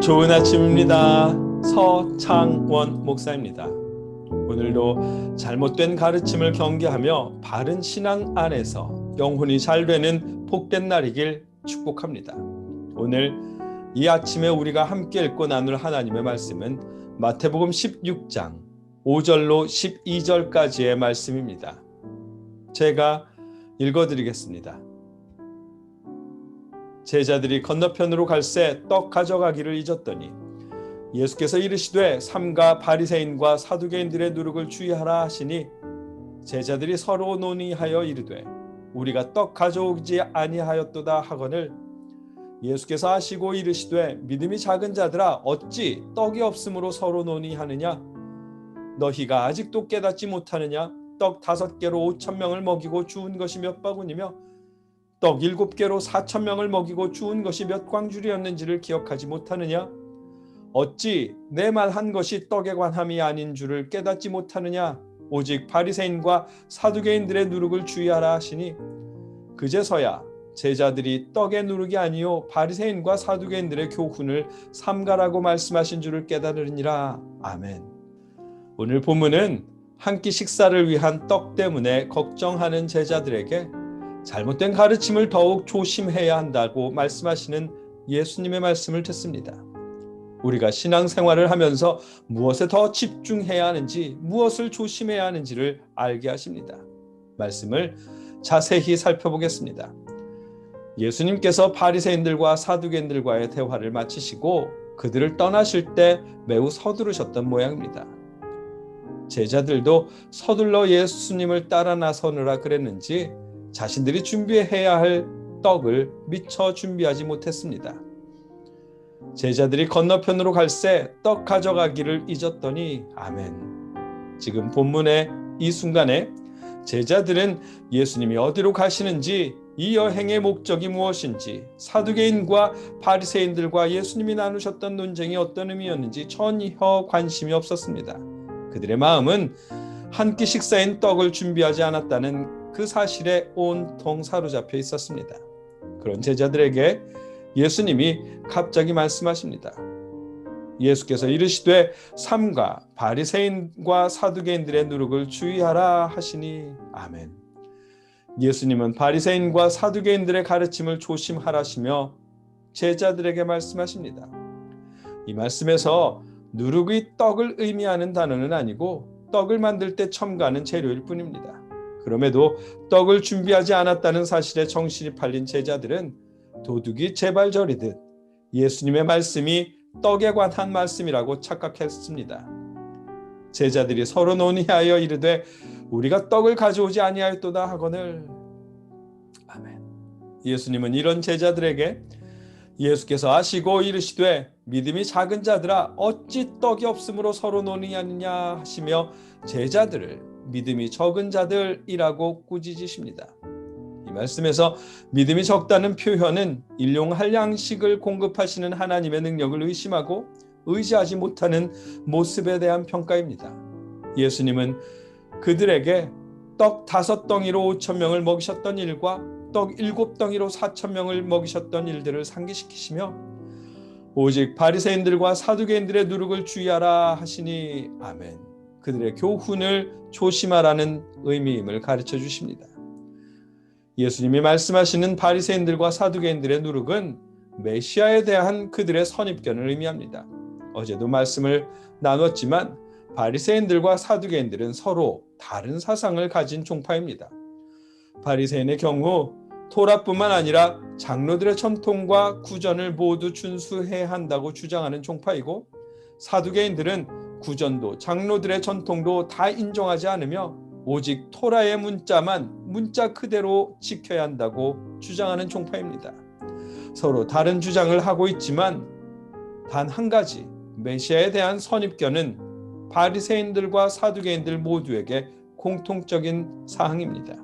좋은 아침입니다. 서창원 목사입니다. 오늘도 잘못된 가르침을 경계하며 바른 신앙 안에서 영혼이 잘 되는 복된 날이길 축복합니다. 오늘 이 아침에 우리가 함께 읽고 나눌 하나님의 말씀은 마태복음 16장 5절로 12절까지의 말씀입니다. 제가 읽어드리겠습니다. 제자들이 건너편으로 갈새 떡 가져가기를 잊었더니 예수께서 이르시되 삼가 바리새인과 사두개인들의 누룩을 주의하라 하시니 제자들이 서로 논의하여 이르되 우리가 떡 가져오지 아니하였도다 하거늘 예수께서 하시고 이르시되 믿음이 작은 자들아 어찌 떡이 없으므로 서로 논의하느냐 너희가 아직도 깨닫지 못하느냐 떡 5개로 5,000명을 먹이고 주운 것이 몇 바구니며 떡 7개로 4,000명을 먹이고 주운 것이 몇 광줄이었는지를 기억하지 못하느냐 어찌 내 말 한 것이 떡에 관함이 아닌 줄을 깨닫지 못하느냐 오직 바리새인과 사두개인들의 누룩을 주의하라 하시니 그제서야 제자들이 떡의 누룩이 아니요 바리새인과 사두개인들의 교훈을 삼가라고 말씀하신 줄을 깨달으니라. 아멘. 오늘 본문은 한 끼 식사를 위한 떡 때문에 걱정하는 제자들에게 잘못된 가르침을 더욱 조심해야 한다고 말씀하시는 예수님의 말씀을 듣습니다. 우리가 신앙생활을 하면서 무엇에 더 집중해야 하는지, 무엇을 조심해야 하는지를 알게 하십니다. 말씀을 자세히 살펴보겠습니다. 예수님께서 바리새인들과 사두개인들과의 대화를 마치시고 그들을 떠나실 때 매우 서두르셨던 모양입니다. 제자들도 서둘러 예수님을 따라 나서느라 그랬는지 자신들이 준비해야 할 떡을 미처 준비하지 못했습니다. 제자들이 건너편으로 갈새 떡 가져가기를 잊었더니 아멘. 지금 본문의 이 순간에 제자들은 예수님이 어디로 가시는지 이 여행의 목적이 무엇인지 사두개인과 바리새인들과 예수님이 나누셨던 논쟁이 어떤 의미였는지 전혀 관심이 없었습니다. 그들의 마음은 한 끼 식사인 떡을 준비하지 않았다는 그 사실에 온통 사로잡혀 있었습니다. 그런 제자들에게 예수님이 갑자기 말씀하십니다. 예수께서 이르시되 삼가 바리새인과 사두개인들의 누룩을 주의하라 하시니 아멘. 예수님은 바리새인과 사두개인들의 가르침을 조심하라시며 제자들에게 말씀하십니다. 이 말씀에서 누룩의 떡을 의미하는 단어는 아니고 떡을 만들 때 첨가하는 재료일 뿐입니다. 그럼에도 떡을 준비하지 않았다는 사실에 정신이 팔린 제자들은 도둑이 제발저리듯 예수님의 말씀이 떡에 관한 말씀이라고 착각했습니다. 제자들이 서로 논의하여 이르되 우리가 떡을 가져오지 아니하였도다 하거늘 아멘. 예수님은 이런 제자들에게 예수께서 아시고 이르시되 믿음이 작은 자들아 어찌 떡이 없으므로 서로 논의하느냐 하시며 제자들을 믿음이 적은 자들이라고 꾸짖으십니다. 이 말씀에서 믿음이 적다는 표현은 일용할 양식을 공급하시는 하나님의 능력을 의심하고 의지하지 못하는 모습에 대한 평가입니다. 예수님은 그들에게 떡 5덩이로 5,000명을 먹이셨던 일과 떡 7덩이로 4,000명을 먹이셨던 일들을 상기시키시며 오직 바리새인들과 사두개인들의 누룩을 주의하라 하시니 아멘. 그들의 교훈을 조심하라는 의미임을 가르쳐 주십니다. 예수님이 말씀하시는 바리새인들과 사두개인들의 누룩은 메시아에 대한 그들의 선입견을 의미합니다. 어제도 말씀을 나눴지만 바리새인들과 사두개인들은 서로 다른 사상을 가진 종파입니다. 바리새인의 경우 토라뿐만 아니라 장로들의 전통과 구전을 모두 준수해야 한다고 주장하는 종파이고 사두개인들은 구전도 장로들의 전통도 다 인정하지 않으며 오직 토라의 문자만 문자 그대로 지켜야 한다고 주장하는 종파입니다. 서로 다른 주장을 하고 있지만 단 한 가지 메시아에 대한 선입견은 바리새인들과 사두개인들 모두에게 공통적인 사항입니다.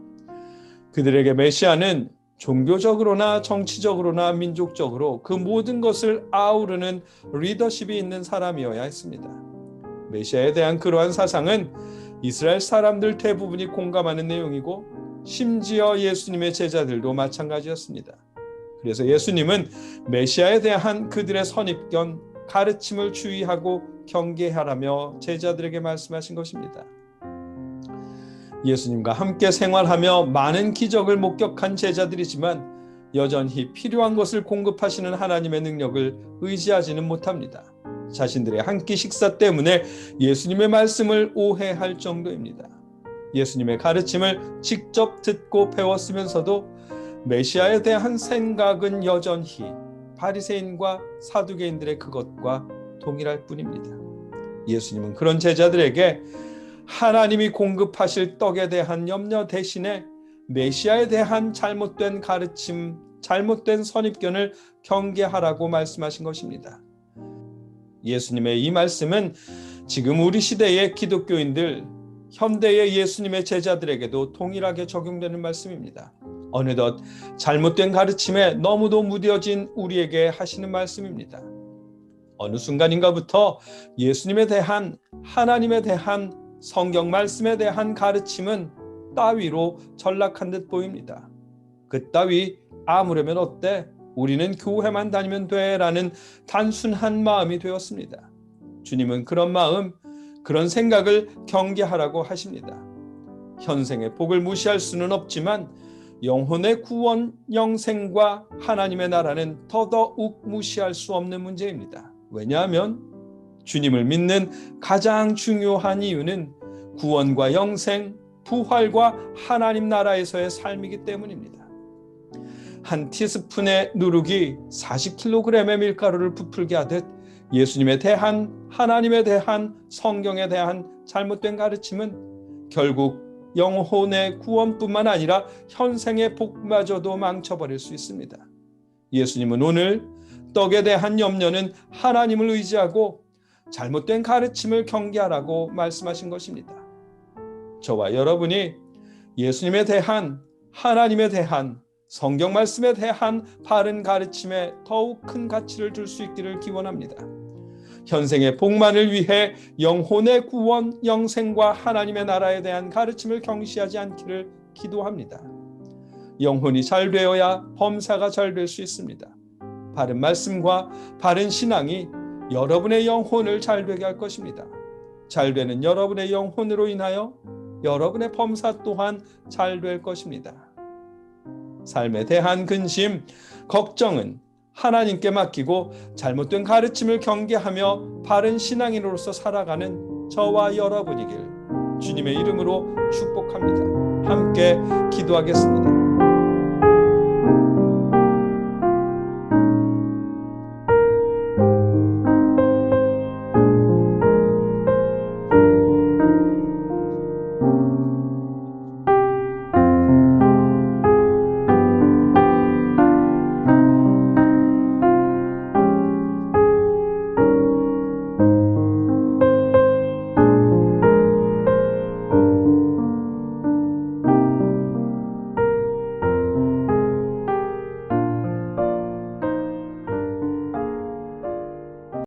그들에게 메시아는 종교적으로나 정치적으로나 민족적으로 그 모든 것을 아우르는 리더십이 있는 사람이어야 했습니다. 메시아에 대한 그러한 사상은 이스라엘 사람들 대부분이 공감하는 내용이고 심지어 예수님의 제자들도 마찬가지였습니다. 그래서 예수님은 메시아에 대한 그들의 선입견, 가르침을 주의하고 경계하라며 제자들에게 말씀하신 것입니다. 예수님과 함께 생활하며 많은 기적을 목격한 제자들이지만 여전히 필요한 것을 공급하시는 하나님의 능력을 의지하지는 못합니다. 자신들의 한 끼 식사 때문에 예수님의 말씀을 오해할 정도입니다. 예수님의 가르침을 직접 듣고 배웠으면서도 메시아에 대한 생각은 여전히 바리새인과 사두개인들의 그것과 동일할 뿐입니다. 예수님은 그런 제자들에게 하나님이 공급하실 떡에 대한 염려 대신에 메시아에 대한 잘못된 가르침, 잘못된 선입견을 경계하라고 말씀하신 것입니다. 예수님의 이 말씀은 지금 우리 시대의 기독교인들, 현대의 예수님의 제자들에게도 동일하게 적용되는 말씀입니다. 어느덧 잘못된 가르침에 너무도 무뎌진 우리에게 하시는 말씀입니다. 어느 순간인가부터 예수님에 대한, 하나님에 대한, 성경 말씀에 대한 가르침은 따위로 전락한 듯 보입니다. 그 따위 아무려면 어때? 우리는 교회만 다니면 돼 라는 단순한 마음이 되었습니다. 주님은 그런 마음, 그런 생각을 경계하라고 하십니다. 현생의 복을 무시할 수는 없지만 영혼의 구원, 영생과 하나님의 나라는 더더욱 무시할 수 없는 문제입니다. 왜냐하면 주님을 믿는 가장 중요한 이유는 구원과 영생, 부활과 하나님 나라에서의 삶이기 때문입니다. 한 티스푼의 누룩이 40kg의 밀가루를 부풀게 하듯 예수님에 대한, 하나님에 대한, 성경에 대한 잘못된 가르침은 결국 영혼의 구원뿐만 아니라 현생의 복마저도 망쳐버릴 수 있습니다. 예수님은 오늘 떡에 대한 염려는 하나님을 의지하고 잘못된 가르침을 경계하라고 말씀하신 것입니다. 저와 여러분이 예수님에 대한, 하나님에 대한, 성경 말씀에 대한 바른 가르침에 더욱 큰 가치를 둘 수 있기를 기원합니다. 현생의 복만을 위해 영혼의 구원, 영생과 하나님의 나라에 대한 가르침을 경시하지 않기를 기도합니다. 영혼이 잘 되어야 범사가 잘 될 수 있습니다. 바른 말씀과 바른 신앙이 여러분의 영혼을 잘 되게 할 것입니다. 잘 되는 여러분의 영혼으로 인하여 여러분의 범사 또한 잘 될 것입니다. 삶에 대한 근심, 걱정은 하나님께 맡기고 잘못된 가르침을 경계하며 바른 신앙인으로서 살아가는 저와 여러분이길 주님의 이름으로 축복합니다. 함께 기도하겠습니다.